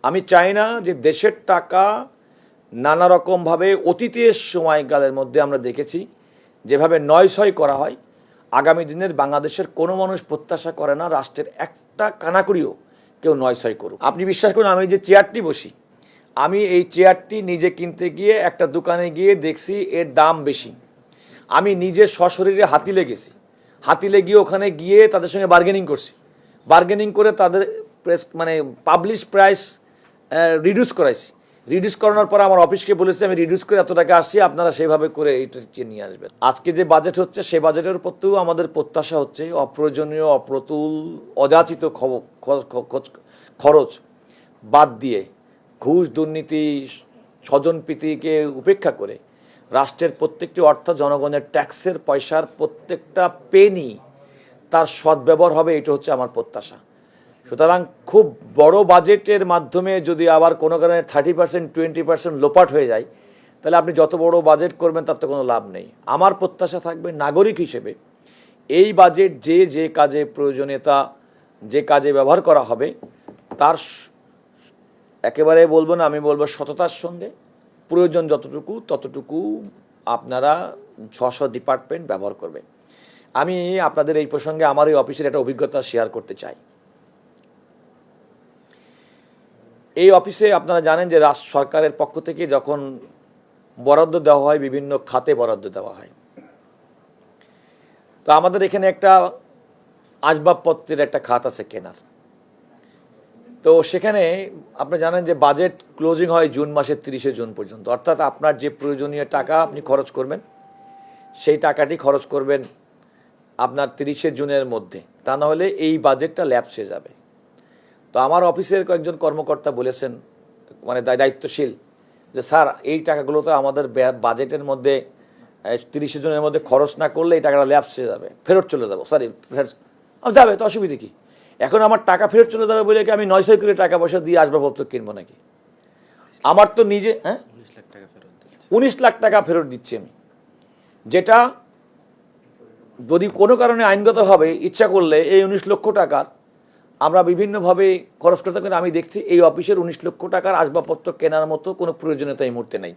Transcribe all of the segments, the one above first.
আমি চাই না যে দেশের টাকা নানা রকমভাবে অতীতের সময়কালের মধ্যে আমরা দেখেছি যেভাবে নয়ছয় করা হয়। আগামী দিনের বাংলাদেশের কোনো মানুষ প্রত্যাশা করে না রাষ্ট্রের একটা কানাকড়িও কেউ নয়ছয় করুক। আপনি বিশ্বাস করুন, আমি যে চেয়ারটি বসি, আমি এই চেয়ারটি নিজে কিনতে গিয়ে একটা দোকানে গিয়ে দেখছি এর দাম বেশি। আমি নিজে সশরীরে হাতিলে গেছি, হাতিলে গিয়ে ওখানে গিয়ে তাদের সঙ্গে বার্গেনিং করছি, বার্গেনিং করে তাদের পাবলিশ প্রাইস রিডিউস করাইছি। রিডিউস করানোর পর আমার অফিসকে বলেছি আমি রিডিউস করে এত টাকা আসছি, আপনারা সেভাবে করে এইটা নিয়ে আসবেন। আজকে যে বাজেট হচ্ছে সে বাজেটের প্রতিও আমাদের প্রত্যাশা হচ্ছে অপ্রয়োজনীয়, অপ্রতুল, অযাচিত খরচ বাদ দিয়ে ঘুষ, দুর্নীতি, স্বজনপ্রীতিকে উপেক্ষা করে রাষ্ট্রের প্রত্যেকটি অর্থ, জনগণের ট্যাক্সের পয়সার প্রত্যেকটা পেনি তার সদ্ব্যবহার হবে, এটা হচ্ছে আমার প্রত্যাশা। সুতরাং খুব বড় বাজেটের মাধ্যমে যদি আবার কোনো কারণে 30%, 20% লোপাট হয়ে যায়, তাহলে আপনি যত বড় বাজেট করবেন তার তো কোনো লাভ নেই। আমার প্রত্যাশা থাকবে নাগরিক হিসেবে এই বাজেট যে কাজে প্রয়োজনীয়তা, যে কাজে ব্যবহার করা হবে তার একেবারে বলবো না, আমি বলবো সততার সঙ্গে প্রয়োজন যতটুকু ততটুকু আপনারা ডিপার্টমেন্ট ব্যবহার করবে। আমি আপনাদের এই প্রসঙ্গে আমার এই অফিসের একটা অভিজ্ঞতা শেয়ার করতে চাই। এই অফিসে আপনারা জানেন যে সরকারের পক্ষ থেকে যখন বরাদ্দ দেওয়া হয়, বিভিন্ন খাতে বরাদ্দ দেওয়া হয়, তো আমাদের এখানে একটা আসবাবপত্রের একটা খাত আছে কেনার। তো সেখানে আপনি জানেন যে বাজেট ক্লোজিং হয় জুন মাসের 30শে জুন পর্যন্ত, অর্থাৎ আপনার যে প্রয়োজনীয় টাকা আপনি খরচ করবেন সেই টাকাটি খরচ করবেন আপনার 30শে জুনের মধ্যে, তা না হলে এই বাজেটটা ল্যাপস হয়ে যাবে। তো আমার অফিসের কয়েকজন কর্মকর্তা বলেছেন, দায়িত্বশীল, যে স্যার এই টাকাগুলো তো আমাদের বাজেটের মধ্যে 30শে জুনের মধ্যে খরচ না করলে এই টাকাটা ল্যাপস হয়ে যাবে, ফেরত চলে যাবো। যাবে তো অসুবিধে কি? এখন আমার টাকা ফেরত চলে যাবে বলে কি আমি 900 করে টাকা পয়সা দিয়ে আসবাবপত্র কিনবো নাকি? আমার তো নিজে 19 লাখ টাকা ফেরত দিচ্ছি আমি, যেটা যদি কোনো কারণে আইনগতভাবে ইচ্ছা করলে এই 19 লক্ষ টাকার আমরা বিভিন্নভাবে খরচ করতে পারি। আমি দেখছি এই অফিসের 19 লক্ষ টাকার আসবাবপত্র কেনার মতো কোনো প্রয়োজনীয়তা এই মুহূর্তে নেই।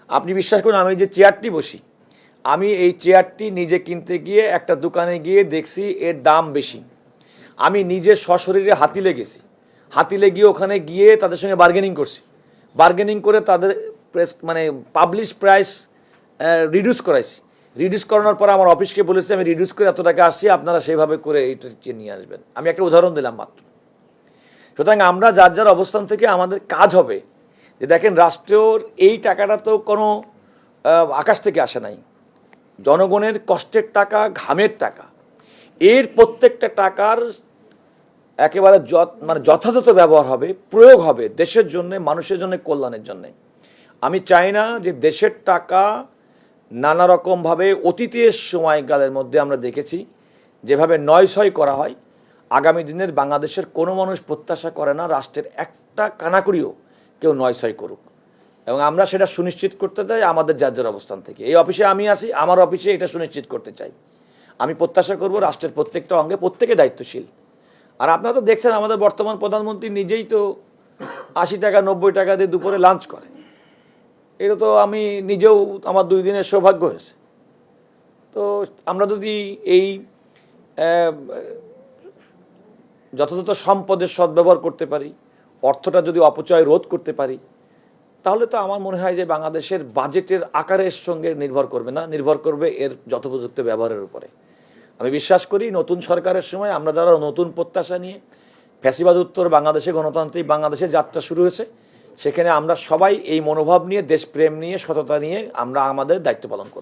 আপনি বিশ্বাস করুন, আমি যে চেয়ারটি বসি, আমি এই চেয়ারটি নিজে কিনতে গিয়ে একটা দোকানে গিয়ে দেখছি এর দাম বেশি। আমি নিজে সশরীরে হাতিলে গেছি, হাতিলে গিয়ে ওখানে গিয়ে তাদের সঙ্গে বার্গেনিং করছি, বার্গেনিং করে তাদের পাবলিশ প্রাইস রিডিউস করাইছি। রিডিউস করানোর পর আমার অফিসকে বলেছি আমি রিডিউস করে এত টাকা আসছি, আপনারা সেভাবে করে এইটা নিয়ে আসবেন। আমি একটা উদাহরণ দিলাম মাত্র। সুতরাং আমরা যার যার অবস্থান থেকে আমাদের কাজ হবে যে দেখেন রাষ্ট্রের এই টাকাটা তো কোনো আকাশ থেকে আসে নাই, জনগণের কষ্টের টাকা, ঘামের টাকা। এর প্রত্যেকটা টাকার একেবারে যথাযথ ব্যবহার হবে, প্রয়োগ হবে দেশের জন্য, মানুষের জন্য, কল্যাণের জন্য। আমি চাই না যে দেশের টাকা নানা রকমভাবে অতীতের সময়কালের মধ্যে আমরা দেখেছি যেভাবে নয়ছয় করা হয়। আগামী দিনের বাংলাদেশের কোনো মানুষ প্রত্যাশা করে না রাষ্ট্রের একটা কানাকড়িও কেউ নয়ছয় করুক, এবং আমরা সেটা সুনিশ্চিত করতে চাই আমাদের যার যার অবস্থান থেকে। এই অফিসে আমি আছি, আমার অফিসে এটা সুনিশ্চিত করতে চাই। আমি প্রত্যাশা করব রাষ্ট্রের প্রত্যেকটা অঙ্গে প্রত্যেকে দায়িত্বশীল। আর আপনারা তো দেখছেন আমাদের বর্তমান প্রধানমন্ত্রী নিজেই তো 80 টাকা 90 টাকা দিয়ে দুপুরে লাঞ্চ করে। এটা তো আমি নিজেও, আমার 2 দিনের সৌভাগ্য হয়েছে। তো আমরা যদি এই যথাযথ সম্পদের সদ্ব্যবহার করতে পারি, অর্থটা যদি অপচয় রোধ করতে পারি, তাহলে তো আমার মনে হয় যে বাংলাদেশের বাজেটের আকারের সঙ্গে নির্ভর করবে না, নির্ভর করবে এর যথোপযুক্ত ব্যবহারের উপরে। আমি বিশ্বাস করি নতুন সরকারের সময় আমরা যারা নতুন প্রত্যাশা নিয়ে ফ্যাসিবাদ উত্তর বাংলাদেশে গণতান্ত্রিক বাংলাদেশের যাত্রা শুরু হয়েছে, সেখানে আমরা সবাই এই মনোভাব নিয়ে, দেশপ্রেম নিয়ে, সততা নিয়ে আমরা আমাদের দায়িত্ব পালন করব।